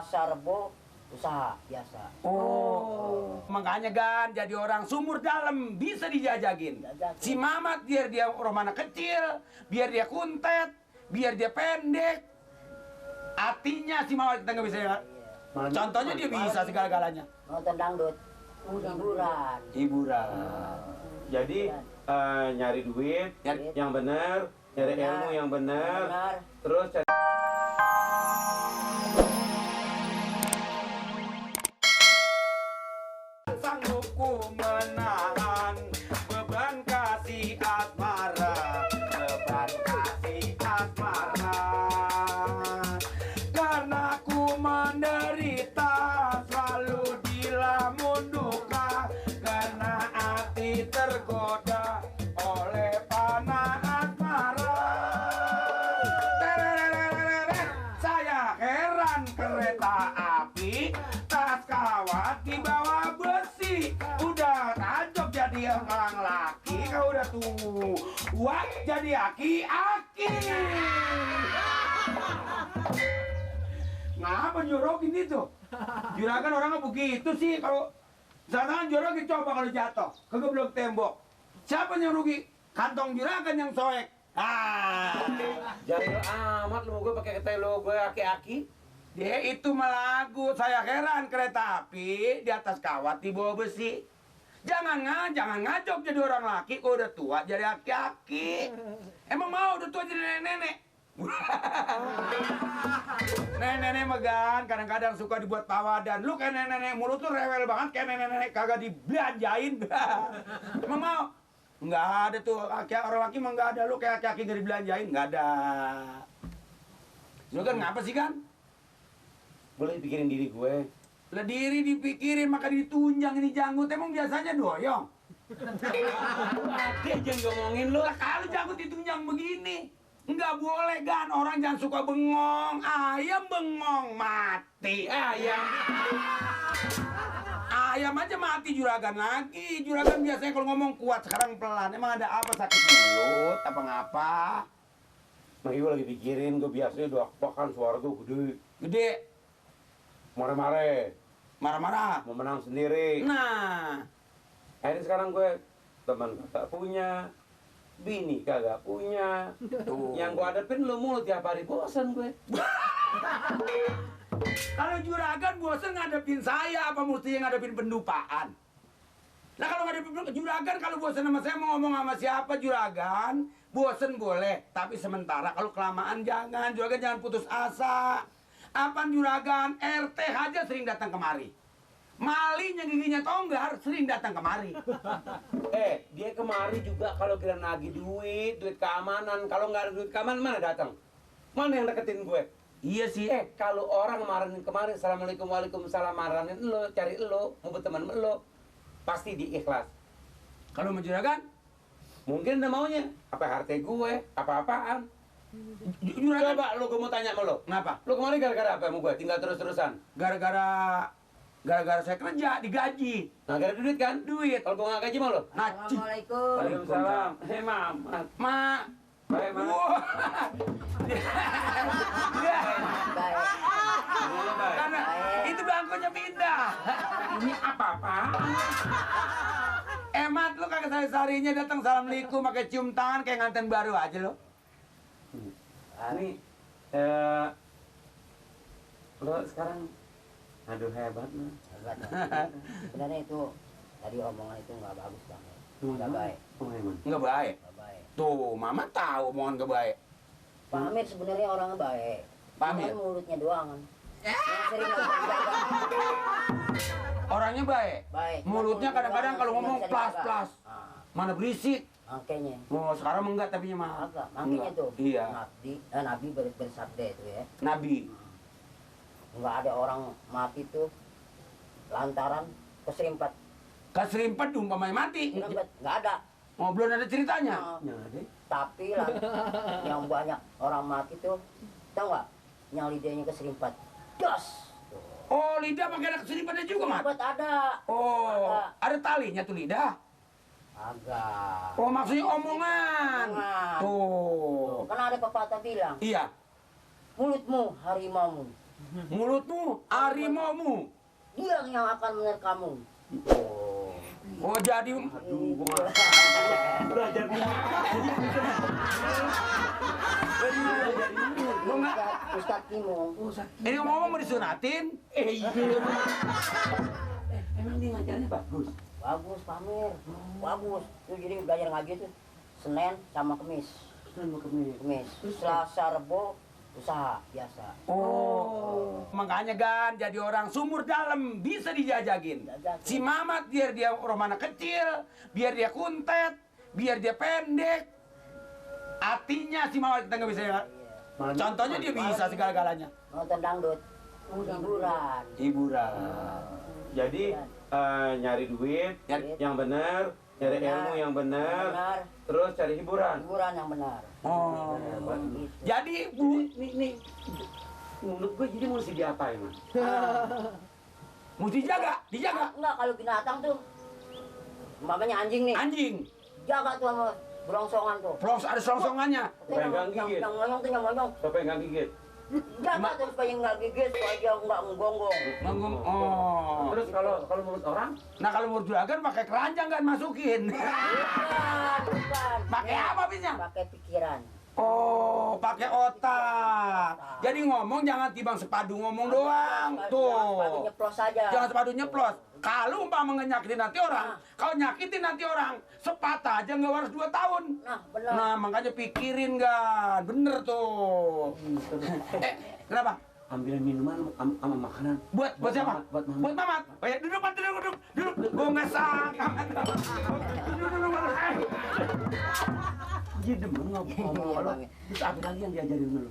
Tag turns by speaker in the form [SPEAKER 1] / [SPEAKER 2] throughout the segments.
[SPEAKER 1] pasar Rebo usaha biasa.
[SPEAKER 2] Oh. Makanya Gan, jadi orang sumur dalam bisa dijajagin. Si Mamat biar dia orang mana kecil, biar dia kuntet, biar dia pendek. Artinya si Mamat kita nggak bisa ya. Contohnya dia bisa segala-galanya.
[SPEAKER 1] Nonton dangdut, hiburan.
[SPEAKER 2] Hiburan.
[SPEAKER 3] Jadi nyari duit yang benar, nyari ilmu yang benar, terus cari...
[SPEAKER 2] Sanggup ku menahan beban kasih asmara, beban kasih asmara. Karena ku menderita selalu dilamun duka, karena hati tergoda oleh panah asmara. Terererereret, saya heran kereta api tas kawat di bawah besi, udah tajok jadi orang laki, kau udah tua jadi aki-aki. Ngapa jorokin itu? Juragan orangnya begitu sih. Kalau misalkan jorokin coba kalau jatuh kegeblok tembok, siapa yang rugi? Kantong juragan yang soek.
[SPEAKER 3] Jahil amat lu gue pakai ketelo gue aki-aki.
[SPEAKER 2] Dia itu melagu, saya heran kereta api di atas kawat di bawah besi. Jangan ngajok jadi orang laki, kok udah tua jadi aki-aki. Emang mau udah tua jadi nenek-nenek? Nenek-nenek Megan kadang-kadang suka dibuat tawadan. Lu kayak nenek-nenek, mulut tuh rewel banget kayak nenek-nenek kagak dibelanjain. Emang mau? Nggak ada tuh, orang laki mah nggak ada. Lu kayak aki-aki nggak dibelanjain, nggak ada. Lu kan ngapa sih kan?
[SPEAKER 3] Boleh pikirin diri gue.
[SPEAKER 2] Lah diri dipikirin maka ditunjang ini janggut, emang biasanya doyong.
[SPEAKER 3] Dia jangan ngomongin lu.
[SPEAKER 2] Lah kalau janggut ditunjang begini, nggak boleh Gan, orang jangan suka bengong. Ayam bengong mati ayam. Ayam aja mati juragan lagi. Juragan biasanya kalau ngomong kuat, sekarang pelan. Emang ada apa, sakit mulut apa ngapa?
[SPEAKER 3] Makanya gue lagi pikirin, gue biasanya doak-doakan suara gue gede.
[SPEAKER 2] Gede,
[SPEAKER 3] Mare-mare,
[SPEAKER 2] marah-marah.
[SPEAKER 3] mau menang sendiri.
[SPEAKER 2] Nah,
[SPEAKER 3] Akhirnya sekarang gue teman kagak punya, bini kagak punya.
[SPEAKER 2] tuh.
[SPEAKER 3] Yang gue hadapin lu mulu tiap hari, bosan gue.
[SPEAKER 2] Kalau juragan bosan ngadepin saya, apa mesti ngadepin pendupaan? Nah kalau ngadepin juragan, kalau bosan sama saya mau ngomong sama siapa juragan, bosan boleh, tapi sementara kalau kelamaan jangan, juragan jangan putus asa. Apaan juragan, RT aja sering datang kemari. Maling yang giginya tonggar sering datang kemari.
[SPEAKER 3] Dia kemari juga kalau kira nagih duit keamanan. Kalau nggak ada duit keamanan, mana datang? Mana yang deketin gue?
[SPEAKER 2] Iya sih.
[SPEAKER 3] Kalau orang marahin kemarin, assalamualaikum, waalaikumsalam, marahin lo, cari lo, mau berteman sama lo, pasti diikhlas.
[SPEAKER 2] Kalau sama juragan,
[SPEAKER 3] Mungkin udah maunya, apa harta gue, apa-apaan.
[SPEAKER 2] juragan
[SPEAKER 3] Coba lo, gue mau tanya sama lo.
[SPEAKER 2] ngapa?
[SPEAKER 3] Lo kemarin gara-gara apa sama gue? Tinggal terus-terusan.
[SPEAKER 2] Gara-gara saya kerja, digaji.
[SPEAKER 3] Nah, gara duit kan?
[SPEAKER 2] Duit.
[SPEAKER 3] Kalau gue nggak gaji sama lo?
[SPEAKER 1] Assalamualaikum.
[SPEAKER 3] Waalaikumsalam. Hei, Mam.
[SPEAKER 2] Ma.
[SPEAKER 3] Baik, Mam.
[SPEAKER 2] Wah.
[SPEAKER 1] Baik.
[SPEAKER 2] Karena itu bangkunya pindah.
[SPEAKER 3] Ini apa-apa?
[SPEAKER 2] Emat lu kagak sehari-harinya datang assalamualaikum pakai cium tangan kayak nganten baru aja lo.
[SPEAKER 3] Ini, lo sekarang, aduh hebat lo.
[SPEAKER 1] Hebat, ya. Sebenarnya itu tadi omongan itu nggak bagus bang. Nggak baik.
[SPEAKER 2] Nggak baik.
[SPEAKER 1] Nggak baik.
[SPEAKER 2] Tuh, mama tahu omongan nggak baik.
[SPEAKER 1] Pak Amir sebenarnya orangnya baik.
[SPEAKER 2] Pak Amir?
[SPEAKER 1] Cuman mulutnya doang kan. Yang sering ngomong
[SPEAKER 2] Orangnya baik.
[SPEAKER 1] baik.
[SPEAKER 2] Mulutnya kadang-kadang kalau ngomong plas-plas. Mana berisik.
[SPEAKER 1] Makanya.
[SPEAKER 2] Oh, sekarang enggak tapi mah.
[SPEAKER 1] Agak. Makanya tuh.
[SPEAKER 2] Iya.
[SPEAKER 1] Nabi bersabda itu ya.
[SPEAKER 2] Nabi.
[SPEAKER 1] Nggak ada orang mati tuh lantaran keserimpet.
[SPEAKER 2] Keserimpet umpamanya mati.
[SPEAKER 1] Keserimpet. Nggak ada.
[SPEAKER 2] Oh, belum ada ceritanya.
[SPEAKER 1] Tapi lah, yang banyak orang mati tuh, tau nggak? Yang lidahnya keserimpet. Das.
[SPEAKER 2] Oh, lidah pakai ada keserimpetnya juga, Mat?
[SPEAKER 1] Keserimpet ada.
[SPEAKER 2] Oh, ada talinya tuh lidah.
[SPEAKER 1] Agak.
[SPEAKER 2] Oh, maksudnya omongan.
[SPEAKER 1] Omongan.
[SPEAKER 2] Tuh.
[SPEAKER 1] Kan ada pepatah bilang,
[SPEAKER 2] Iya.
[SPEAKER 1] mulutmu harimaumu,
[SPEAKER 2] Mulutmu harimaumu.
[SPEAKER 1] Dia yang akan menerkammu.
[SPEAKER 2] Oh jadi
[SPEAKER 3] Aduh, gua belajar nih.
[SPEAKER 2] Gua nggak.
[SPEAKER 1] Ustadz Timung.
[SPEAKER 2] Ini ngomong mau disunatin.
[SPEAKER 3] Iya. Emang dia ngajarnya bagus?
[SPEAKER 1] Bagus Pamir, bagus. Tuh jadi belajar ngaji tuh Senin sama Kemis. Kemis. Selasa, Rebo usaha biasa.
[SPEAKER 2] Oh, makanya kan jadi orang sumur dalam bisa dijajagin.
[SPEAKER 1] Jajakin.
[SPEAKER 2] Si Mamat biar dia orang mana kecil, biar dia kuntet, biar dia pendek. Artinya si Mamat kita nggak bisa ya. Contohnya dia bisa segala-galanya.
[SPEAKER 1] Nonton dangdut, hiburan.
[SPEAKER 2] Hiburan.
[SPEAKER 3] Jadi nyari duit
[SPEAKER 2] Nyari-
[SPEAKER 3] yang benar, nyari
[SPEAKER 1] Benar.
[SPEAKER 3] ilmu yang benar,
[SPEAKER 1] Benar,
[SPEAKER 3] terus cari hiburan.
[SPEAKER 1] hiburan yang benar.
[SPEAKER 2] Oh.
[SPEAKER 1] Gitu.
[SPEAKER 2] Jadi bu,
[SPEAKER 3] Nih, menurut gue jadi mesti diapain, Mas?
[SPEAKER 2] mesti jaga, dijaga.
[SPEAKER 1] Enggak, kalau binatang tuh, makanya anjing nih,
[SPEAKER 2] Anjing,
[SPEAKER 1] jaga tuh sama berongsongan tuh.
[SPEAKER 2] ada selongsongannya.
[SPEAKER 3] Pegang gigit.
[SPEAKER 1] Yang ngonyong tuh yang ngonyong.
[SPEAKER 3] Siapa yang nggak gigit?
[SPEAKER 1] Jaga tuh supaya nggak gigit, supaya dia nggak menggonggong.
[SPEAKER 2] Ngomong, oh.
[SPEAKER 3] Terus kalau menurut orang,
[SPEAKER 2] Nah kalau mau juragan pakai keranjang kan masukin.
[SPEAKER 1] Bukan.
[SPEAKER 2] Pakai apa bisnya?
[SPEAKER 1] Pakai pikiran.
[SPEAKER 2] Oh, pakai otak. Jadi ngomong jangan tibang sepadu ngomong doang.
[SPEAKER 1] Sepatu
[SPEAKER 2] Tuh.
[SPEAKER 1] nyeplos aja.
[SPEAKER 2] Jangan sepadu nyeplos. Kalau umpama nyakitin nanti orang,
[SPEAKER 1] Nah.
[SPEAKER 2] kalau nyakitin nanti orang, sepatah aja nggak harus 2 tahun.
[SPEAKER 1] Nah, benar.
[SPEAKER 2] Nah, makanya pikirin kan. Bener tuh. Kenapa?
[SPEAKER 3] ambilin minuman sama makanan.
[SPEAKER 2] Buat siapa?
[SPEAKER 3] Buat Mamat.
[SPEAKER 2] Buat Mamat. Oh ya, duduk, Mat, duduk. Gua nggak sangka. Duduk.
[SPEAKER 3] Dia demen ngomong
[SPEAKER 1] Iya,
[SPEAKER 3] lo.
[SPEAKER 1] Bang.
[SPEAKER 3] Terus apa lagi yang diajarin lu?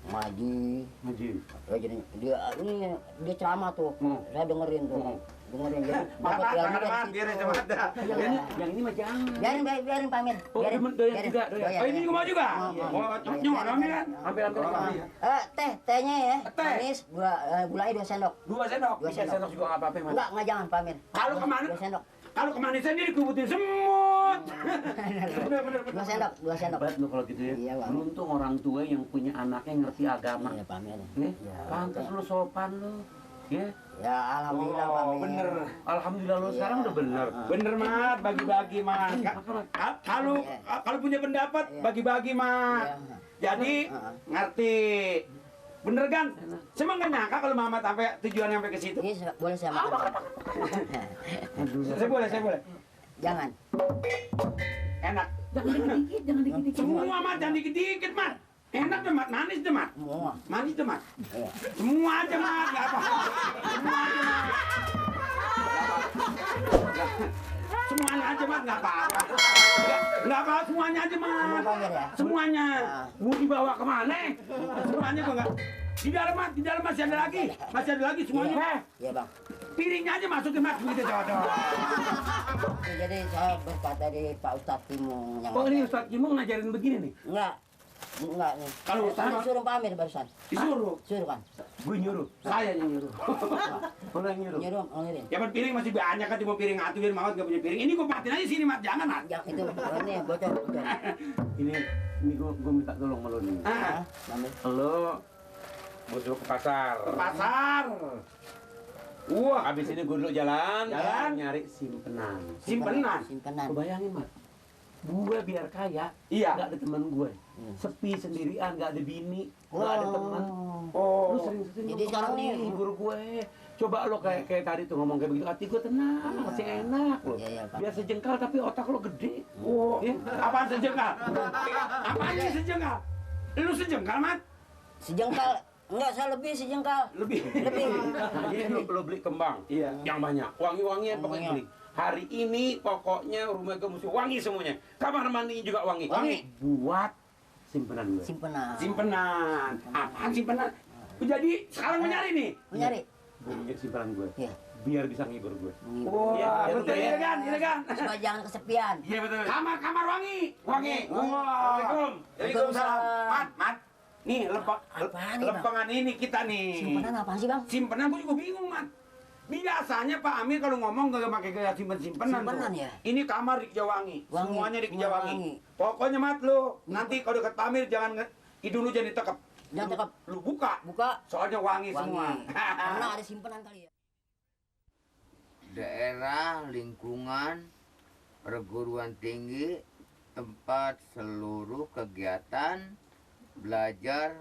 [SPEAKER 1] Ngaji.
[SPEAKER 3] Ngaji.
[SPEAKER 1] Ya, jadi dia ceramah tuh. Saya dengerin tuh. Dengerin jadi dapat ilmu dari situ.
[SPEAKER 2] Biarin sama ada.
[SPEAKER 3] Yang ini mah jangan.
[SPEAKER 1] Biarin Pamir.
[SPEAKER 3] Oh, demen doyan juga, doyan.
[SPEAKER 2] Oh, ini juga mau juga?
[SPEAKER 1] Iya.
[SPEAKER 2] Oh, nyoba kan?
[SPEAKER 3] Hampir
[SPEAKER 2] Iya.
[SPEAKER 1] Tehnya ya.
[SPEAKER 2] Teh.
[SPEAKER 1] Manis, gulanya 2 sendok.
[SPEAKER 2] 2 sendok.
[SPEAKER 1] 2
[SPEAKER 3] Bisa
[SPEAKER 1] sendok.
[SPEAKER 3] sendok juga nggak apa-apa, Mas.
[SPEAKER 1] Enggak jangan Pamir.
[SPEAKER 2] Kalau kemana?
[SPEAKER 1] 2 sendok.
[SPEAKER 2] Kalau kemanisan dia dikubutin semut. Bener.
[SPEAKER 1] 2 sendok, 2 sendok.
[SPEAKER 3] Hebat lu kalau gitu ya.
[SPEAKER 1] Iya, Bang.
[SPEAKER 3] Beruntung orang tua yang punya anaknya ngerti agama.
[SPEAKER 1] Iya, Pamir.
[SPEAKER 3] Nih,
[SPEAKER 1] Ya,
[SPEAKER 3] pantas lu sopan lu. Ya.
[SPEAKER 1] Ya, alhamdulillah
[SPEAKER 2] Oh,
[SPEAKER 1] Pamir.
[SPEAKER 2] bener.
[SPEAKER 3] Alhamdulillah lu sekarang udah bener.
[SPEAKER 2] Bener, Mat, bagi-bagi, Mat. Kalau punya pendapat, bagi-bagi, Mat.
[SPEAKER 1] Iya.
[SPEAKER 2] Jadi ngerti. Bener kan? Saya nggak nyangka kalau Mamat sampai tujuan sampai ke situ.
[SPEAKER 1] Ini boleh saya makan?
[SPEAKER 2] Saya boleh.
[SPEAKER 1] Jangan.
[SPEAKER 2] Enak.
[SPEAKER 3] Jangan dikit-dikit.
[SPEAKER 2] Semua, Mat, jangan dikit-dikit, Mat. Enak deh, Mat. Manis deh, Mat.
[SPEAKER 1] Semua.
[SPEAKER 2] Manis deh, Mat.
[SPEAKER 1] Iya.
[SPEAKER 2] Semua aja, Mat. Nggak apa. Semua aja, Mat. Semuanya aja, Mat. Nggak apa-apa. Nggak apa, semuanya aja, Mat.
[SPEAKER 1] Pamir ya.
[SPEAKER 2] Semuanya. Mau dibawa kemana? Semuanya gua nggak. Di dalam, Mat. Di dalam masih ada lagi. Masih ada lagi semuanya.
[SPEAKER 1] Iya, Bang.
[SPEAKER 2] Piringnya aja masukin, Mat. Begitu, coba.
[SPEAKER 1] Jadi saya berkata dari Pak Ustadz Timung yang
[SPEAKER 3] Oh, ini Ustadz Jimong ngajarin begini nih.
[SPEAKER 1] Enggak nih.
[SPEAKER 2] Kalau Ustadz-
[SPEAKER 1] Saya suruh Pamir barusan.
[SPEAKER 2] Disuruh.
[SPEAKER 1] Suruh kan.
[SPEAKER 3] Gue nyuruh.
[SPEAKER 2] Saya yang nyuruh.
[SPEAKER 3] Orang yang nyuruh.
[SPEAKER 1] Nyuruh ngirim.
[SPEAKER 2] Ya, Mat, piring masih banyak kan. Cuma piring atu, biar Mamat nggak punya piring. Ini gua matiin aja sini, Mat. Jangan, Mat.
[SPEAKER 1] Yang itu ini bocor.
[SPEAKER 3] Ini gue minta tolong sama lo nih.
[SPEAKER 2] Ah,
[SPEAKER 1] Pamir.
[SPEAKER 3] Lo butuh ke pasar.
[SPEAKER 2] ke pasar. Wah,
[SPEAKER 3] Habis ini gue dulu jalan,
[SPEAKER 2] Jalan.
[SPEAKER 3] nyari simpenan.
[SPEAKER 2] simpenan.
[SPEAKER 1] Simpenan.
[SPEAKER 3] Lo bayangin, Mat. Gue biar kaya,
[SPEAKER 2] Iya.
[SPEAKER 3] nggak ada teman gue. Sepi sendirian, nggak ada bini, nggak ada teman.
[SPEAKER 2] Oh.
[SPEAKER 3] Lu sering-sering
[SPEAKER 1] Jadi sekarang nih-
[SPEAKER 3] hibur gue. Coba lo kayak tadi tuh ngomong kayak begitu, hati gue tenang, masih enak lo.
[SPEAKER 1] Iya, Pak.
[SPEAKER 3] Biar sejengkal tapi otak lo gede.
[SPEAKER 2] Oh,
[SPEAKER 3] Ya.
[SPEAKER 2] apaan sejengkal? Apaan ini sejengkal? Lu sejengkal, Mat?
[SPEAKER 1] Sejengkal. Enggak, saya lebih sejengkal.
[SPEAKER 2] Lebih.
[SPEAKER 1] Lebih.
[SPEAKER 3] Nah, jadi lo beli kembang,
[SPEAKER 2] Iya.
[SPEAKER 3] yang banyak, wangi-wangian pokoknya
[SPEAKER 1] Wangian.
[SPEAKER 3] beli. Hari ini pokoknya rumah gue mesti wangi semuanya. Kamar mandi juga wangi.
[SPEAKER 1] Wangi.
[SPEAKER 3] Buat simpenan gue.
[SPEAKER 1] Simpenan.
[SPEAKER 2] Simpenan. Apaan simpenan? Jadi sekarang mau nyari nih.
[SPEAKER 1] Mencari.
[SPEAKER 3] Gue punya simpenan gue.
[SPEAKER 1] Iya.
[SPEAKER 3] Biar bisa ngibur gue.
[SPEAKER 2] Wah,
[SPEAKER 3] Iya,
[SPEAKER 2] betul
[SPEAKER 3] iya.
[SPEAKER 2] ya kan? Iya kan?
[SPEAKER 1] Supaya jangan kesepian.
[SPEAKER 3] Iya betul.
[SPEAKER 2] Kamar wangi. Wangi.
[SPEAKER 1] Wangi.
[SPEAKER 2] Wah.
[SPEAKER 3] Assalamualaikum.
[SPEAKER 2] Waalaikumsalam. Mat. Nih,
[SPEAKER 1] Apaan nih, Bang?
[SPEAKER 2] lempengan ini kita nih.
[SPEAKER 1] Simpenan apa sih, Bang?
[SPEAKER 2] Simpenan gue juga bingung, Mat. Biasanya Pak Amir kalau ngomong gak pakai gaya simpenan
[SPEAKER 1] Simpenan
[SPEAKER 2] tuh.
[SPEAKER 1] ya?
[SPEAKER 2] Ini kamar di Kejawangi.
[SPEAKER 1] Wangi.
[SPEAKER 2] Semuanya di
[SPEAKER 1] Wangi.
[SPEAKER 2] Kejawangi. Pokoknya Mat lu, nanti kalau dekat Pak Amir jangan hidung lu jangan ditekep.
[SPEAKER 1] Jangan cakap.
[SPEAKER 2] Lu buka.
[SPEAKER 1] Buka.
[SPEAKER 2] Soalnya wangi, semua.
[SPEAKER 1] Karena ada simpanan kali ya.
[SPEAKER 4] Daerah lingkungan perguruan tinggi tempat seluruh kegiatan belajar